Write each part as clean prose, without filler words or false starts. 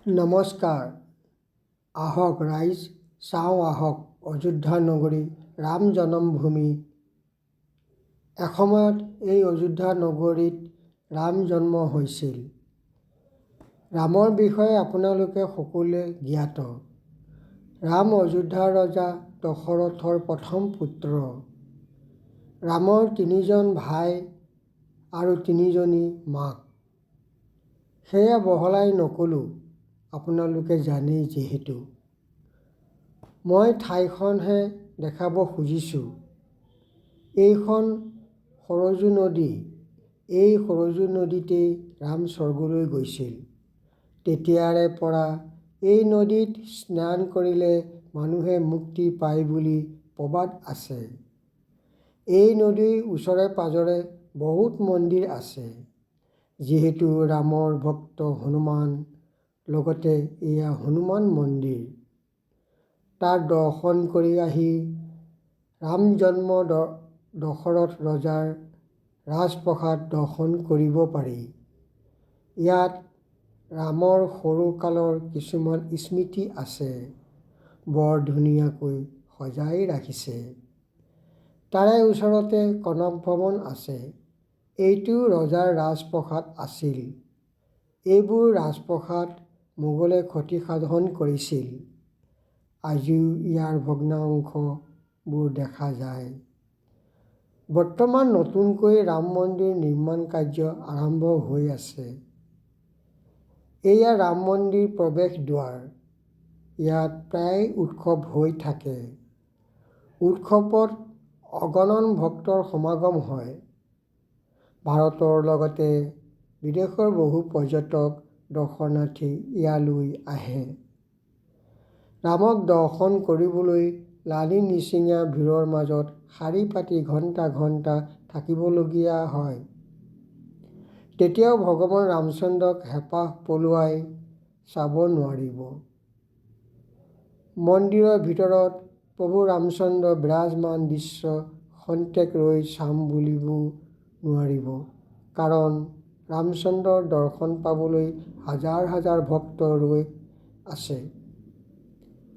নমস্কাৰ। আহক ৰাইজ চাওঁ আহক অযোধ্যা নগৰী ৰাম জন্মভূমি। এসময়ত এই অযোধ্যা নগৰীত ৰাম জন্ম হৈছিল। ৰামৰ বিষয়ে আপোনালোকে সকলোৱে জ্ঞাত। ৰাম অযোধ্যাৰ ৰজা দশৰথৰ প্ৰথম পুত্ৰ। ৰামৰ 3জন ভাই আৰু 3জনী মাক। সেয়া বহলাই নকলোঁ, আপোনালোকে জানেই যিহেতু। মই ঠাইখনহে দেখাব খুজিছোঁ। এইখন সৰযূ নদী। এই সৰযূ নদীতেই ৰাম স্বৰ্গলৈ গৈছিল। তেতিয়াৰে পৰা এই নদীত স্নান কৰিলে মানুহে মুক্তি পায় বুলি প্ৰবাদ আছে। এই নদীৰ ওচৰে পাজৰে বহুত মন্দিৰ আছে। যিহেতু ৰামৰ ভক্ত হনুমান, লগতে এয়া হনুমান মন্দিৰ। তাত দৰ্শন কৰি আহি ৰাম জন্ম দশৰথ ৰজাৰ ৰাজপ্ৰসাদ দৰ্শন কৰিব পাৰি। ইয়াত ৰামৰ সৰু কালৰ কিছুমান স্মৃতি আছে। বৰ ধুনীয়াকৈ সজাই ৰাখিছে। তাৰে ওচৰতে কনক ভৱন আছে। এইটো ৰজাৰ ৰাজপ্ৰসাদ আছিল। এইবোৰ ৰাজপ্ৰসাদ মোগলে ক্ষতিসাধন কৰিছিল। আজিও ইয়াৰ ভগ্নাংশবোৰ দেখা যায়। বৰ্তমান নতুনকৈ ৰাম মন্দিৰ নিৰ্মাণ কাৰ্য আৰম্ভ হৈ আছে। এয়া ৰাম মন্দিৰ প্ৰৱেশ দুৱাৰ। ইয়াত প্ৰায় উৎসৱ হৈ থাকে। উৎসৱত অগণন ভক্তৰ সমাগম হয়। ভাৰতৰ লগতে বিদেশৰ বহু পৰ্যটক দৰ্শনাৰ্থী ইয়ালৈ আহে। ৰামক দৰ্শন কৰিবলৈ লানি নিছিঙা ভিৰৰ মাজত শাৰী পাতি ঘণ্টা ঘণ্টা থাকিবলগীয়া হয়। তেতিয়াও ভগৱান ৰামচন্দ্ৰক হেঁপাহ পলুৱাই চাব নোৱাৰিব। মন্দিৰৰ ভিতৰত প্ৰভু ৰামচন্দ্ৰৰ বিৰাজমান দৃশ্য খন্তেক ৰৈ চাম বুলিবও নোৱাৰিব। কাৰণ ৰামচন্দ্ৰৰ দৰ্শন পাবলৈ হাজাৰ হাজাৰ ভক্ত ৰৈ আছে।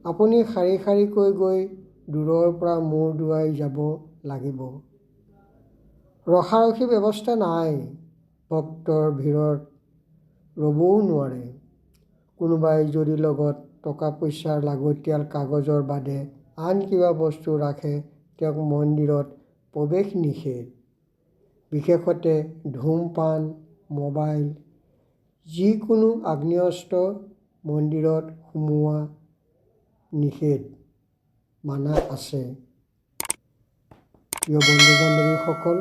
আপুনি শাৰী শাৰীকৈ গৈ দূৰৰ পৰা মূৰ দোৱাই যাব লাগিব। ৰখাৰখি ব্যৱস্থা নাই। ভক্তৰ ভিৰত ৰবও নোৱাৰে। কোনোবাই যদি লগত টকা পইচাৰ লাগতিয়াল কাগজৰ বাদে আন কিবা বস্তু ৰাখে তেওঁক মন্দিৰত প্ৰৱেশ নিষেধ। বিশেষতে ধূমপান, মোবাইল, যিকোনো আগ্নেয়াস্ত্ৰ মন্দিৰত সুমুওৱা নিষেধ। মানা আছে। প্ৰিয় বন্ধু বান্ধৱীসকল,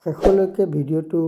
শেষলৈকে ভিডিঅ'টো